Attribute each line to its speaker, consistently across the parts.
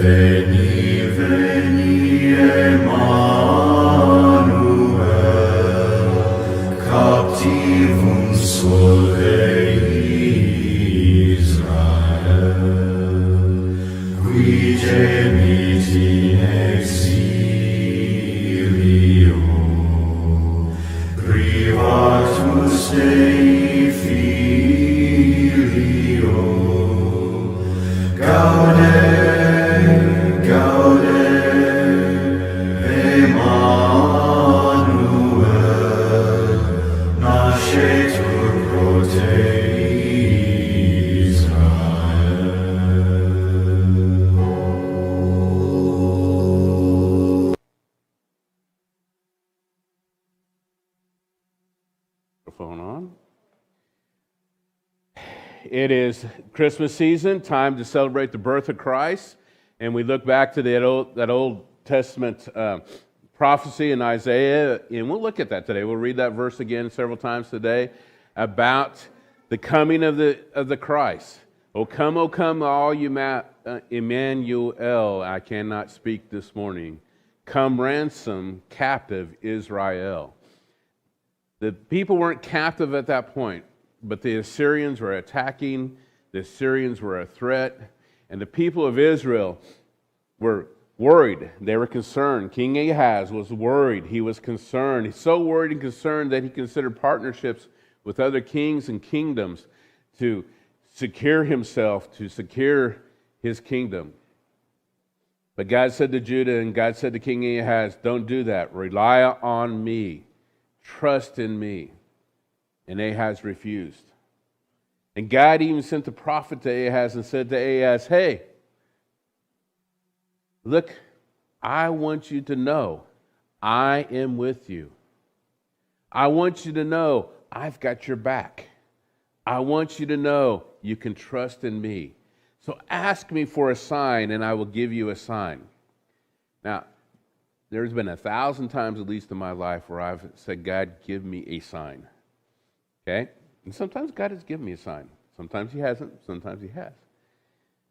Speaker 1: Veni, veni, Immanuel, captivum solve Israel, qui gemit in exilio, privatus Dei filio, gaude, gaude, Immanuel, nascetur pro te Israel.
Speaker 2: Microphone on. It is Christmas season, time to celebrate the birth of Christ, and we look back to that Old Testament prophecy in Isaiah, and we'll look at that today. We'll read that verse again several times today about the coming of the Christ. O come, all you Immanuel. I cannot speak this morning. Come, ransom captive Israel. The people weren't captive at that point, but the Assyrians were attacking. The Assyrians were a threat, and the people of Israel were worried. They were concerned. King Ahaz was worried. He was concerned. He's so worried and concerned that he considered partnerships with other kings and kingdoms to secure himself, to secure his kingdom. But God said to Judah and God said to King Ahaz, don't do that. Rely on me. Trust in me. And Ahaz refused. And God even sent the prophet to Ahaz and said to Ahaz, hey, look, I want you to know I am with you. I want you to know I've got your back. I want you to know you can trust in me. So ask me for a sign and I will give you a sign. Now, there's been 1,000 times at least in my life where I've said, God, give me a sign. Okay? And sometimes God has given me a sign. Sometimes he hasn't. Sometimes he has.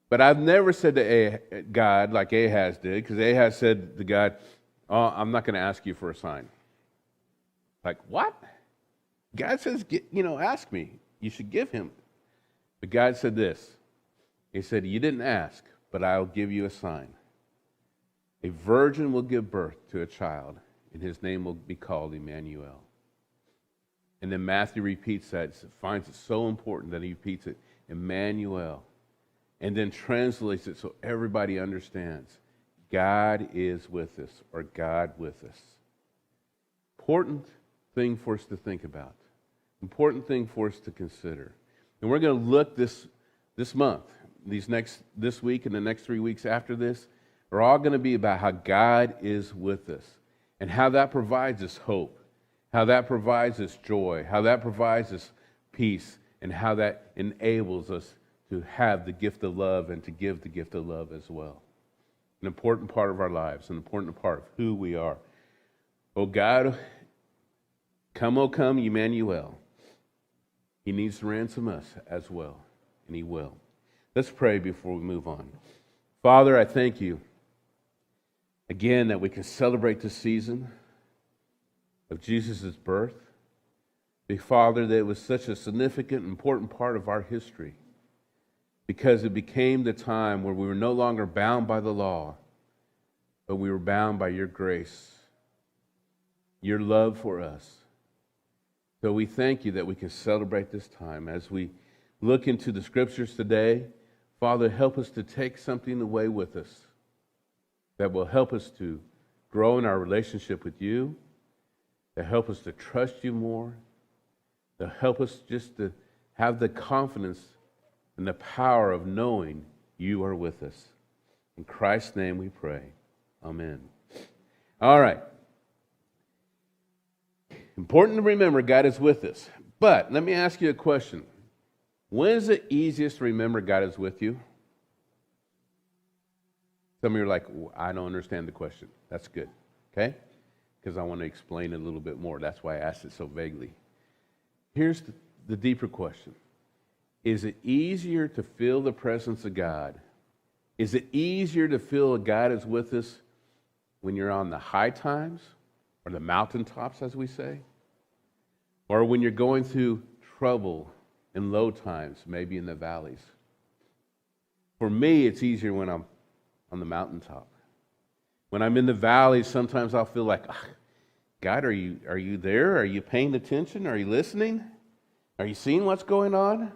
Speaker 2: But I've never said to God like Ahaz did, because Ahaz said to God, oh, I'm not going to ask you for a sign. Like, what? God says, ask me. You should give him. But God said this. He said, you didn't ask, but I'll give you a sign. A virgin will give birth to a child, and his name will be called Immanuel. And then Matthew repeats that, finds it so important that he repeats it, Immanuel, and then translates it so everybody understands. God is with us, or God with us. Important thing for us to think about. Important thing for us to consider. And we're going to look this month, this week and the next 3 weeks after this, are all going to be about how God is with us and how that provides us hope, how that provides us joy, how that provides us peace, and how that enables us to have the gift of love and to give the gift of love as well. An important part of our lives, an important part of who we are. Oh God, come, Immanuel. He needs to ransom us as well, and he will. Let's pray before we move on. Father, I thank you again that we can celebrate this season of Jesus' birth. Father, that it was such a significant, important part of our history because it became the time where we were no longer bound by the law, but we were bound by your grace, your love for us. So we thank you that we can celebrate this time. As we look into the scriptures today, Father, help us to take something away with us that will help us to grow in our relationship with you, to help us to trust you more, to help us just to have the confidence and the power of knowing you are with us. In Christ's name we pray. Amen. All right. Important to remember God is with us. But let me ask you a question. When is it easiest to remember God is with you? Some of you are like, I don't understand the question. That's good, okay? Because I want to explain it a little bit more. That's why I asked it so vaguely. Here's the deeper question. Is it easier to feel the presence of God Is it easier to feel that God is with us when you're on the high times or the mountaintops, as we say? Or when you're going through trouble and low times, maybe in the valleys? For me, it's easier when I'm on the mountaintop. When I'm in the valleys, sometimes I'll feel like, God, are you there? Are you paying attention? Are you listening? Are you seeing what's going on?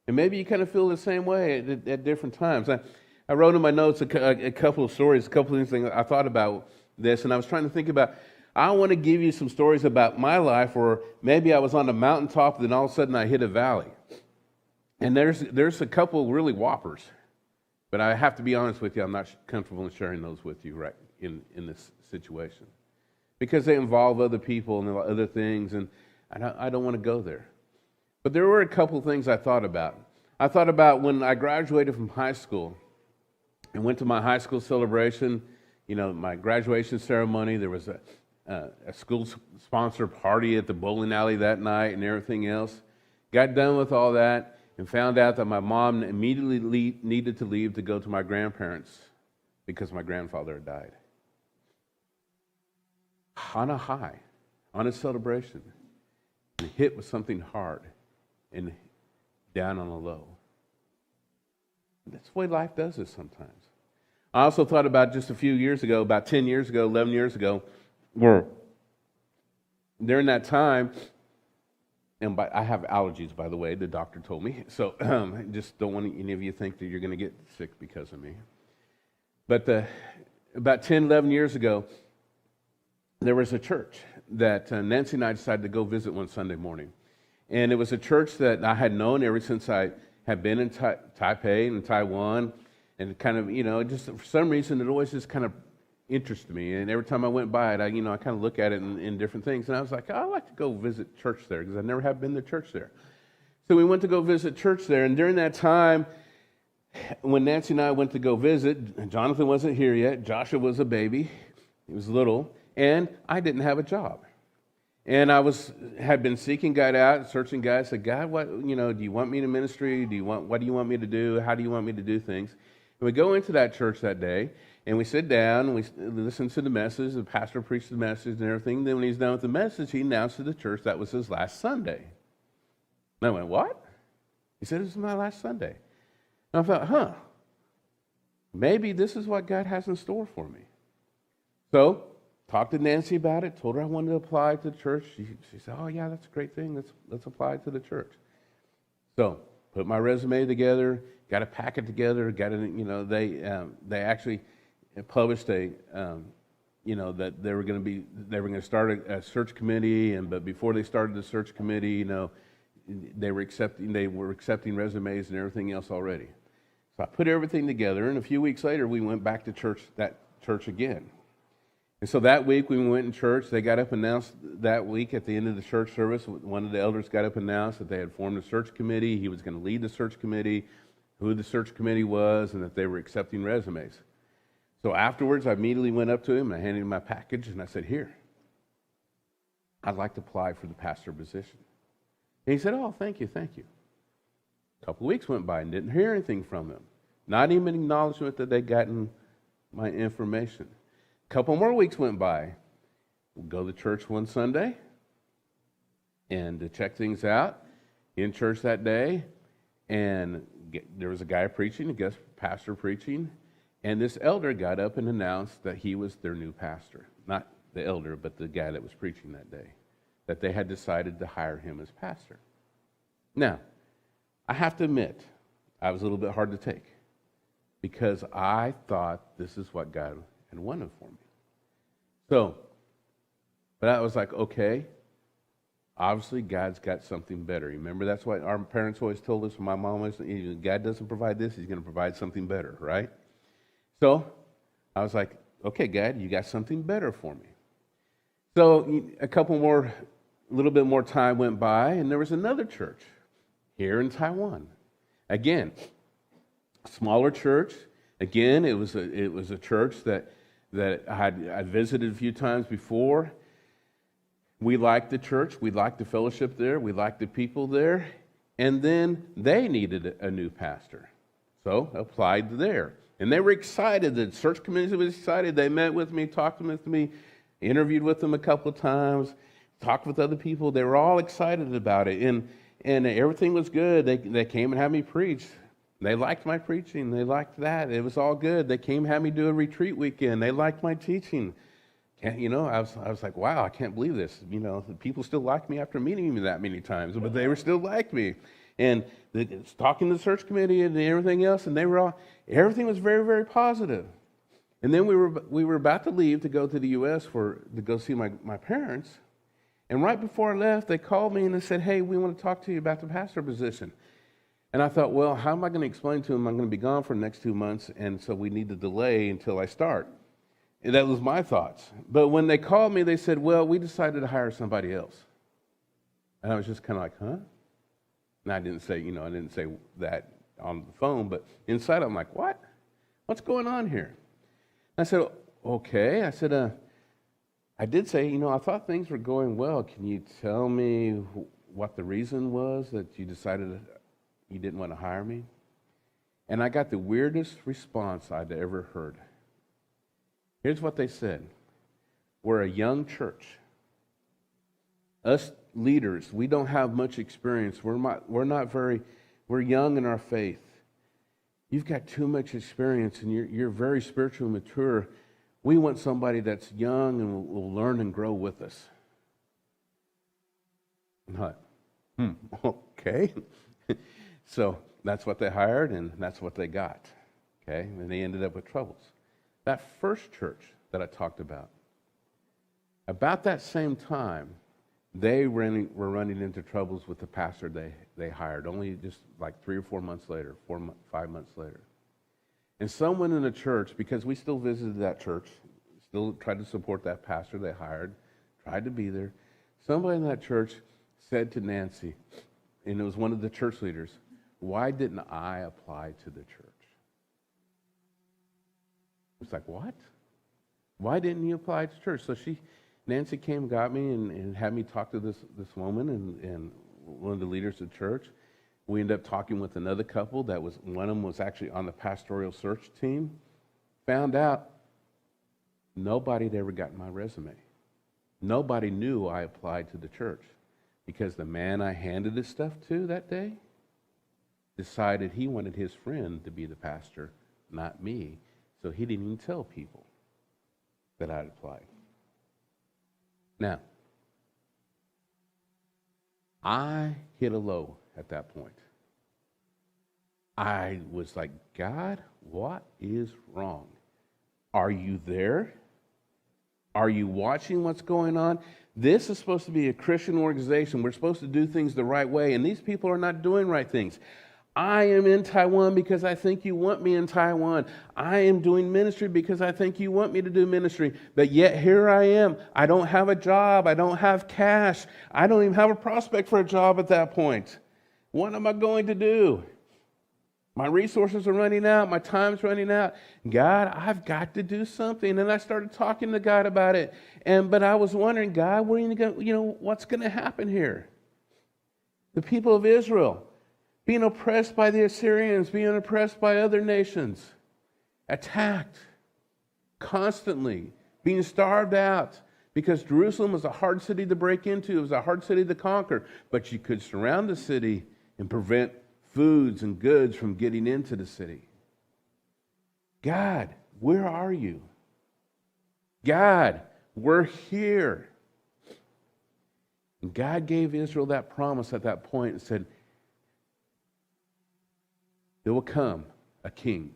Speaker 2: And maybe you kind of feel the same way at different times. I wrote in my notes a couple of stories, a couple of things I thought about this, and I was trying to think about, I want to give you some stories about my life where maybe I was on a mountaintop, then all of a sudden I hit a valley. And there's a couple really whoppers. But I have to be honest with you, I'm not comfortable in sharing those with you right in this situation. Because they involve other people and other things, and I don't want to go there. But there were a couple of things I thought about. I thought about when I graduated from high school and went to my high school celebration, my graduation ceremony. There was a school-sponsored party at the bowling alley that night and everything else. Got done with all that and found out that my mom immediately needed to leave to go to my grandparents because my grandfather had died. On a high, on a celebration, and hit with something hard and down on a low. That's the way life does it sometimes. I also thought about just a few years ago, about 10 years ago, 11 years ago, where during that time, and I have allergies, by the way, the doctor told me, so just don't want any of you to think that you're going to get sick because of me. But about 10, 11 years ago, there was a church that Nancy and I decided to go visit one Sunday morning. And it was a church that I had known ever since I had been in Taipei and Taiwan. And kind of, just for some reason, it always just kind of interested me. And every time I went by it, I kind of look at it in different things. And I was like, I'd like to go visit church there because I never have been to church there. So we went to go visit church there. And during that time, when Nancy and I went to go visit, Jonathan wasn't here yet. Joshua was a baby. He was little. And I didn't have a job. And I had been seeking God out, searching God. I said, God, what, do you want me in ministry? What do you want me to do? How do you want me to do things? And we go into that church that day, and we sit down, and we listen to the message. The pastor preached the message and everything. Then when he's done with the message, he announced to the church that was his last Sunday. And I went, what? He said, this is my last Sunday. And I thought, maybe this is what God has in store for me. So, talked to Nancy about it, told her I wanted to apply to the church. She said, oh, yeah, that's a great thing. Let's apply to the church. So, put my resume together, got a packet together, they actually published that they were going to start a search committee, but before they started the search committee, they were accepting resumes and everything else already. So I put everything together, and a few weeks later, we went back to that church again. And so that week we went in church. They got up and announced that week at the end of the church service, one of the elders got up and announced that they had formed a search committee. He was going to lead the search committee, who the search committee was, and that they were accepting resumes. So afterwards, I immediately went up to him, and I handed him my package, and I said, here, I'd like to apply for the pastor position. And he said, oh, thank you. A couple of weeks went by and didn't hear anything from him. Not even acknowledgement that they'd gotten my information. A couple more weeks went by. We'll go to church one Sunday and to check things out. In church that day, and there was a guy preaching, a guest pastor preaching, and this elder got up and announced that he was their new pastor. Not the elder, but the guy that was preaching that day. That they had decided to hire him as pastor. Now, I have to admit, I was a little bit hard to take because I thought this is what God had wanted for me. So, but I was like, okay, obviously God's got something better. Remember, that's what our parents always told us, my mom was, God doesn't provide this, he's going to provide something better, right? So, I was like, okay, God, you got something better for me. So, a little bit more time went by, and there was another church here in Taiwan. Again, smaller church. Again, it was a church that I visited a few times before. We liked the church. We liked the fellowship there. We liked the people there. And then they needed a new pastor. So applied there. And they were excited. The search committee was excited. They met with me, talked with me, interviewed with them a couple of times, talked with other people. They were all excited about it. And everything was good. They came and had me preach. They liked my preaching. They liked that. It was all good. They came and had me do a retreat weekend. They liked my teaching. I was like, wow, I can't believe this. The people still like me after meeting me that many times, but they were still like me. And talking to the search committee and everything else, and everything was very, very positive. And then we were about to leave to go to the U.S. to go see my parents. And right before I left, they called me and they said, hey, we want to talk to you about the pastor position. And I thought, well, how am I going to explain to them I'm going to be gone for the next 2 months, and so we need to delay until I start? And that was my thoughts. But when they called me, they said, well, we decided to hire somebody else. And I was just kind of like, huh? And I didn't say that on the phone, but inside I'm like, what? What's going on here? I said, okay. I said, I did say, I thought things were going well. Can you tell me what the reason was that you decided you didn't want to hire me? And I got the weirdest response I'd ever heard. Here's what they said. We're a young church. Us leaders, we don't have much experience. We're young in our faith. You've got too much experience and you're very spiritually mature. We want somebody that's young and will learn and grow with us. I'm like, okay. So that's what they hired and that's what they got. Okay, and they ended up with troubles. That first church that I talked about that same time, they were running into troubles with the pastor they hired, only just like 3 or 4 months later, 5 months later. And someone in the church, because we still visited that church, still tried to support that pastor they hired, tried to be there, somebody in that church said to Nancy, and it was one of the church leaders, why didn't I apply to the church? It's like, what? Why didn't you apply to church? So Nancy came, got me, and had me talk to this woman and one of the leaders of the church. We ended up talking with another couple one of them was actually on the pastoral search team. Found out nobody had ever gotten my resume. Nobody knew I applied to the church because the man I handed this stuff to that day decided he wanted his friend to be the pastor, not me. So he didn't even tell people that I'd applied. Now, I hit a low at that point. I was like, God, what is wrong? Are you there? Are you watching what's going on? This is supposed to be a Christian organization. We're supposed to do things the right way, and these people are not doing right things. I am in Taiwan because I think you want me in Taiwan. I am doing ministry because I think you want me to do ministry. But yet here I am. I don't have a job. I don't have cash. I don't even have a prospect for a job at that point. What am I going to do? My resources are running out. My time's running out. God, I've got to do something. And I started talking to God about it. But I was wondering, God, what's going to happen here? The people of Israel, being oppressed by the Assyrians, being oppressed by other nations, attacked constantly, being starved out, because Jerusalem was a hard city to break into. It was a hard city to conquer, but you could surround the city and prevent foods and goods from getting into the city. God, where are you? God, we're here. And God gave Israel that promise at that point and said, there will come a king.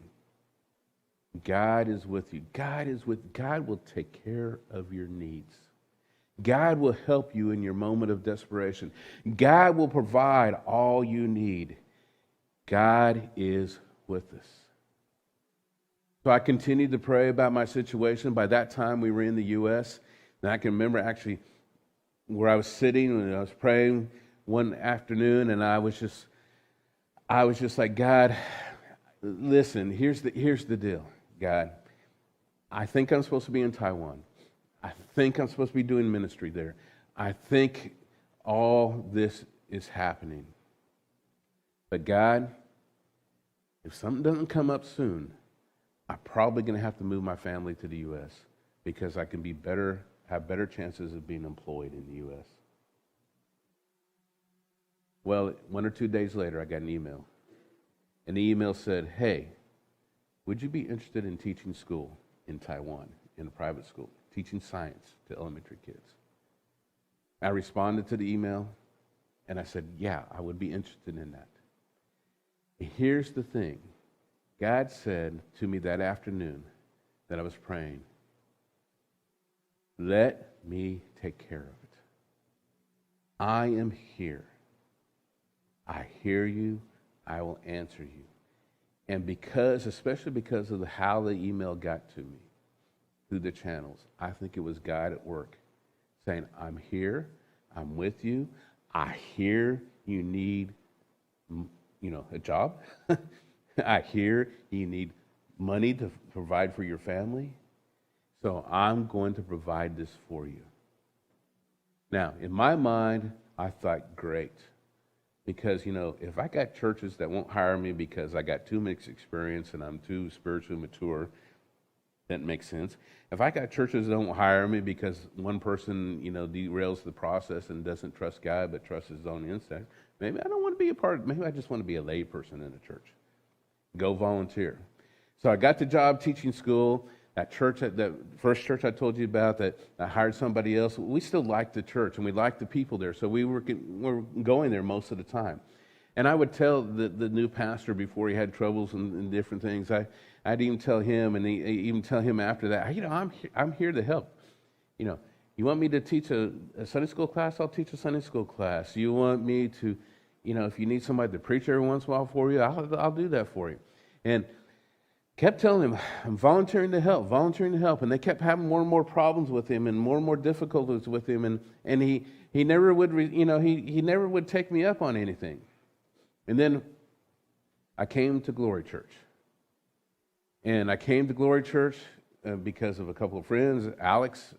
Speaker 2: God is with you. God will take care of your needs. God will help you in your moment of desperation. God will provide all you need. God is with us. So I continued to pray about my situation. By that time, we were in the U.S. And I can remember actually where I was sitting and I was praying one afternoon, and I was just like, God, listen, here's the deal, God. I think I'm supposed to be in Taiwan. I think I'm supposed to be doing ministry there. I think all this is happening. But God, if something doesn't come up soon, I'm probably going to have to move my family to the U.S. because I can have better chances of being employed in the U.S. Well, 1 or 2 days later, I got an email. And the email said, hey, would you be interested in teaching school in Taiwan, in a private school, teaching science to elementary kids? I responded to the email, and I said, yeah, I would be interested in that. Here's the thing. God said to me that afternoon that I was praying, let me take care of it. I am here. I hear you. I will answer you. And especially because of how the email got to me through the channels, I think it was God at work saying, I'm here. I'm with you. I hear you need, a job. I hear you need money to provide for your family. So I'm going to provide this for you. Now, in my mind, I thought, great. Because, if I got churches that won't hire me because I got too much experience and I'm too spiritually mature, that makes sense. If I got churches that won't hire me because one person, derails the process and doesn't trust God but trusts his own instinct, maybe I don't want to be a part. Maybe I just want to be a lay person in a church. Go volunteer. So I got the job teaching school. That church, that first church I told you about, that I hired somebody else, we still liked the church and we liked the people there, so we were going there most of the time. And I would tell the new pastor before he had troubles and different things, I'd even tell him, and even tell him after that, I'm here to help. You want me to teach a Sunday school class? I'll teach a Sunday school class. You want me to, if you need somebody to preach every once in a while for you, I'll do that for you. And kept telling him, I'm volunteering to help. And they kept having more and more problems with him and more difficulties with him. And he never would, he never would take me up on anything. And then I came to Glory Church. And I came to Glory Church because of a couple of friends. Alex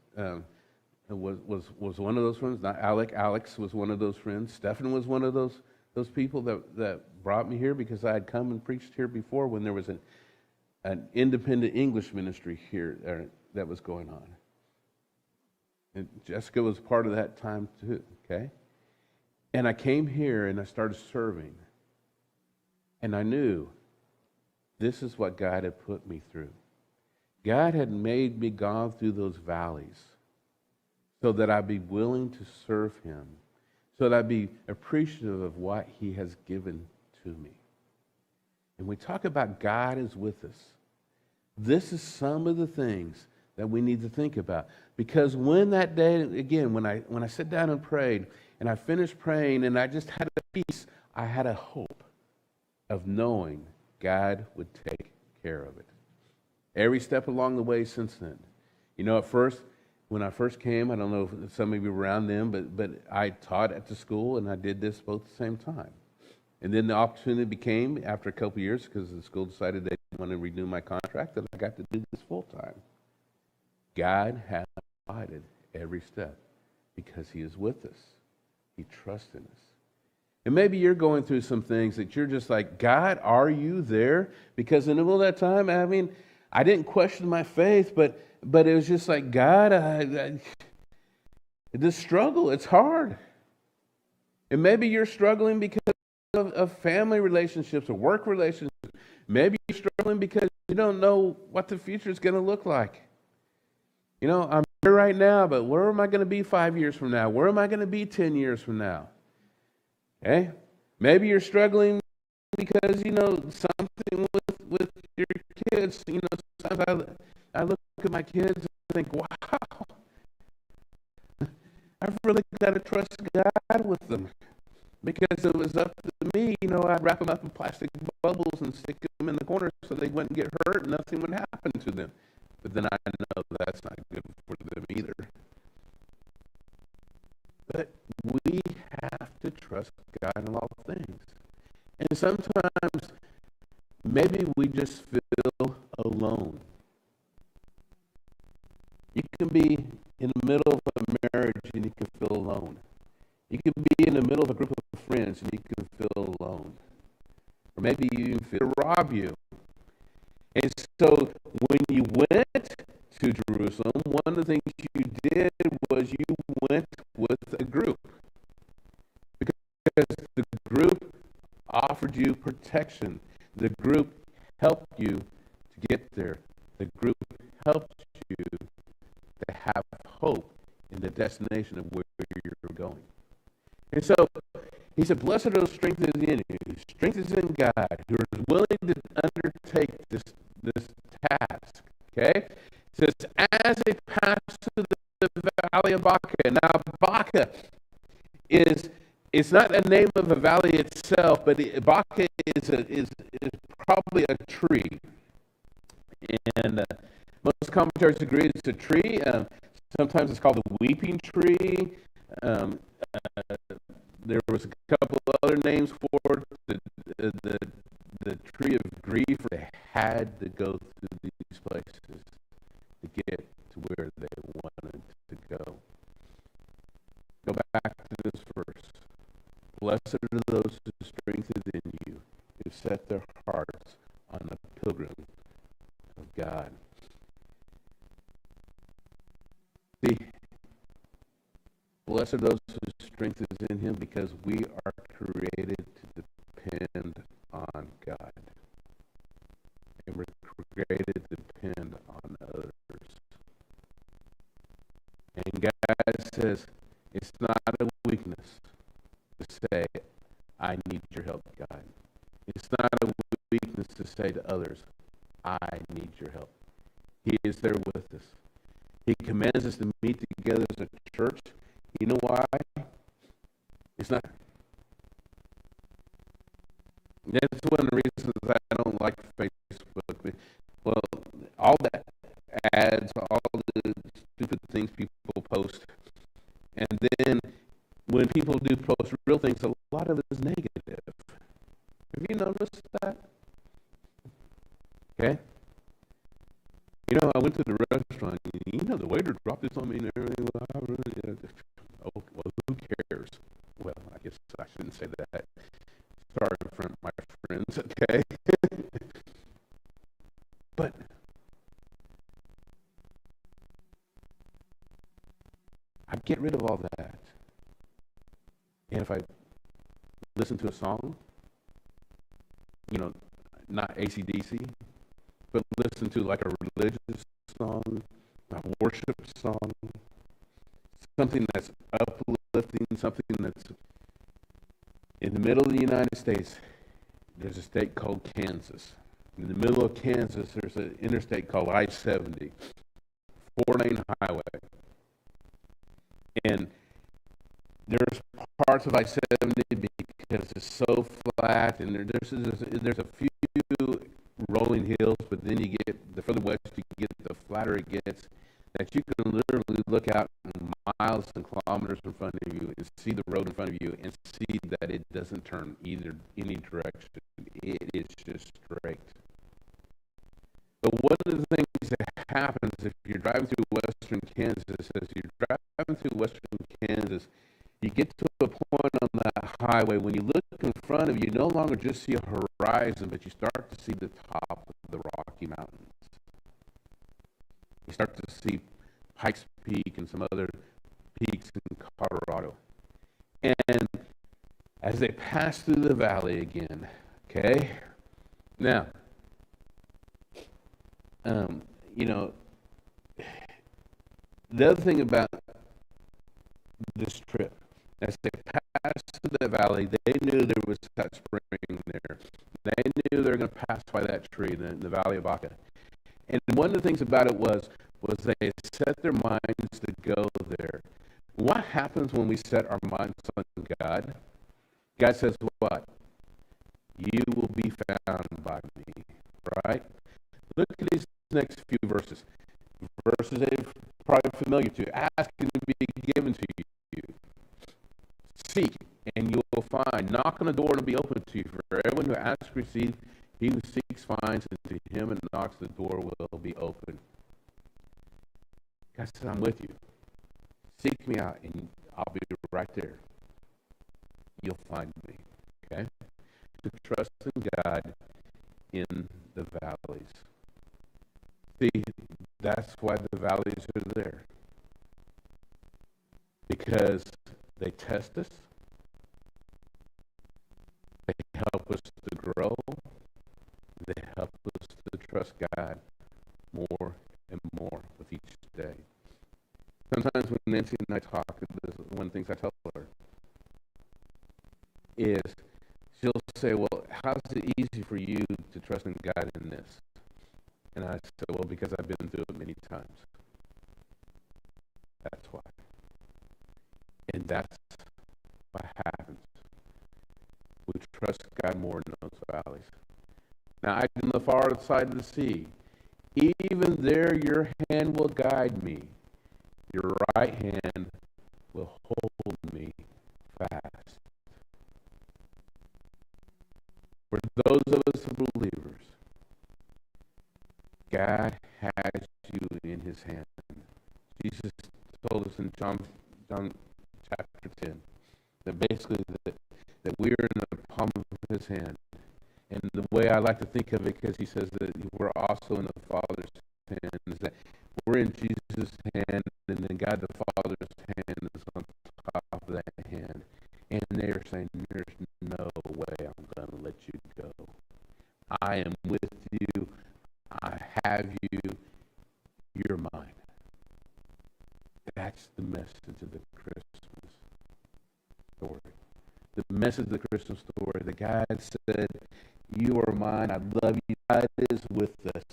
Speaker 2: was one of those friends. Not Alec. Alex was one of those friends. Stephen was one of those people that brought me here because I had come and preached here before when there was an independent English ministry here that was going on. And Jessica was part of that time too, okay? And I came here and I started serving. And I knew this is what God had put me through. God had made me go through those valleys so that I'd be willing to serve him, so that I'd be appreciative of what he has given to me. And we talk about God is with us. This is some of the things that we need to think about. Because when that day, again, when I sat down and prayed, and I finished praying, and I just had a peace, I had a hope of knowing God would take care of it. Every step along the way since then. At first, when I first came, I don't know if some of you were around then, but I taught at the school, and I did this both at the same time. And then the opportunity became, after a couple of years, because the school decided they didn't want to renew my contract, that I got to do this full time. God has provided every step because he is with us. He trusts in us. And maybe you're going through some things that you're just like, God, are you there? Because in the middle of that time, I didn't question my faith, but it was just like, God, this struggle, it's hard. And maybe you're struggling because of family relationships or work relationships. Maybe you're struggling because you don't know what the future is going to look like. I'm here right now, but where am I going to be 5 years from now? Where am I going to be 10 years from now? Okay? Maybe you're struggling because, something with your kids. Sometimes I look at my kids and think, wow, I've really got to trust God with them. Because it was up to me, I'd wrap them up in plastic bubbles and stick them in the corner so they wouldn't get hurt and nothing would happen to them. But then I know that's not good for them either. But we have to trust God in all things. And sometimes, maybe we just feel alone. You can be in the middle of a marriage and you can feel alone. You can be in the middle of a group of friends and you can feel alone. Or maybe you even feel rob you. And so to Jerusalem, one of the things you did was you went with a group, because the group offered you protection. The group helped you to get there. The group helped you to have hope in the destination of where you're going. And so he said, blessed are those strength is in you, whose strength is in God, who is willing to undertake this task. Okay? It says, as they pass through the valley of Baca. Now, Baca it's not the name of a valley itself, but Baca is probably a tree. And most commentators agree it's a tree. Sometimes it's called the weeping tree. There was a couple of other names for it. The tree of grief. They had to go through these places to get to where they wanted to go. Go back to this verse. Blessed are those whose strength is in you, who set their hearts on the pilgrim of God. See, blessed are those whose strength is in him, because we are created to depend on God. And we're created to depend on others. And God says, it's not a weakness to say, I need your help, God. It's not a weakness to say to others, I need your help. He is there with us. He commands us to meet together as a church. You know why? It's not. That's one of the reasons I don't like Facebook. Well, all that ads, all the stupid things people post, and then when people do post real things, a lot of it is negative. Have you noticed that? Okay. You know, I went to the restaurant. You know, the waiter dropped this on me and everything. Oh, well, who cares? Well, I guess I shouldn't say that. Sorry in front of my friends, okay? But I get rid of all that. And if I listen to a song, you know, not AC/DC, but listen to like a religious song, a worship song, something that's uplifting, something that's in the middle of the United States. There's a state called Kansas. In the middle of Kansas, there's an interstate called I-70, 4-lane highway. And there's parts of I-70 because it's so flat, and there's a few rolling hills, but then you get, the further west you get, the flatter it gets, that you can literally look out miles and kilometers in front of you and see the road in front of you and see that it doesn't turn any direction. It is just straight. But one of the things that happens if you're driving through western Kansas, as you're driving through western Kansas, you get to a point on that highway when you look in front of you, you no longer just see a horizon, but you start to see the top of the Rocky Mountains. You start to see Pikes Peak and some other peaks in Colorado. And as they pass through the valley again, okay? Now, you know, the other thing about this trip, as they passed through the valley, they knew there was that spring there. They knew they were going to pass by that tree in the Valley of Baca. And one of the things about it was they set their minds to go there. What happens when we set our minds on God? God says what? You will be found by me, right? Look at these next few verses. Verses they're probably familiar to. Ask and it will be given to you. Seek and you will find. Knock on the door and it will be open to you. For everyone who asks receives, he who seeks finds, and to him and knocks the door will be open. God says, I'm with you. Seek me out and I'll be right there. You'll find me. Okay? To trust in God in the valleys. See, That's why the valleys are there. Because they test us, they help us to grow, they help us to trust God more and more with each day. Sometimes when Nancy and I talk, one of the things I tell her is, she'll say, well, how's it easy for you to trust in God in this? And I said, well, because I've been through it many times. That's why. And that's what happens. We trust God more in those valleys. Now, I am the far side of the sea. Even there your hand will guide me. Your right hand will hold me fast. For those of us who are believers, God has you in his hand. Jesus told us in John chapter 10 that basically that we're in the palm of his hand. And the way I like to think of it, because he says that we're also in the Father's hand, is that we're in Jesus' hand, and then God the Father's hand is on top of that hand. And they're saying, there's no way I'm going to let you go. I am with you. I have you. You're mine. That's the message of the Christmas story. The message of the Christmas story that God said, you are mine. I love you. God is with us.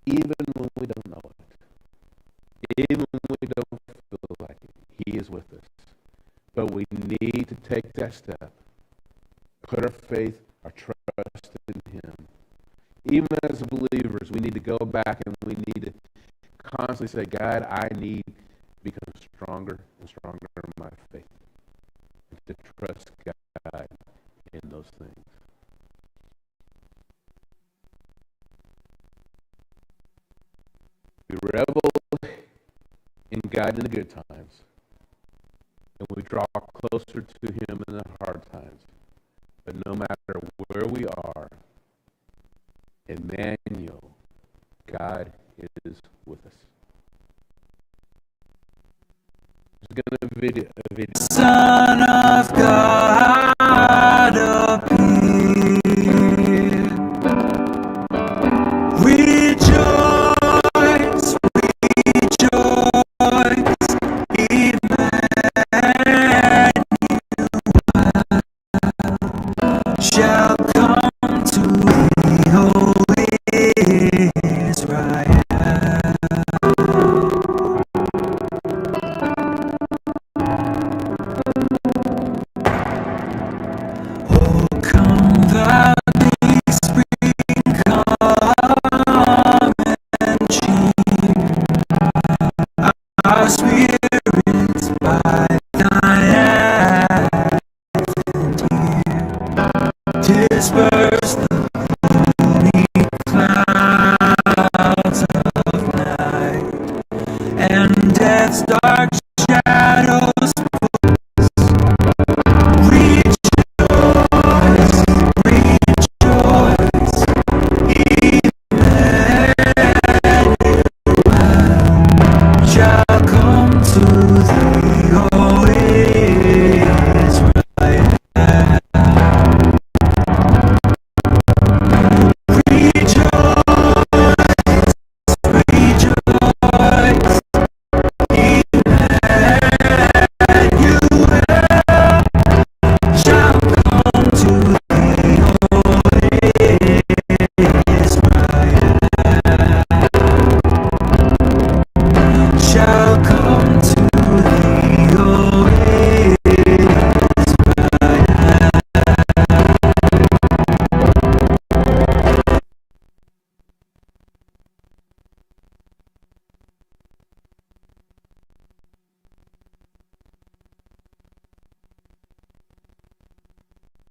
Speaker 2: Even when we don't know it. Even when we don't feel like it. He is with us. But we need to take that step. Put our faith, our trust in him. Even as believers, we need to go back and we need to constantly say, God, I need to become stronger and stronger in my faith. And to trust God in those things. We revel in God in the good times. And we draw closer to him in the hard times. But no matter where we are, Immanuel, God is with us. There's going to be a video.
Speaker 3: Son of God appeared. Rejoice, rejoice, Immanuel shall come to thee, O Israel. Oh, come thou be spring, come and cheer our spirits by thy advent here. 'Tis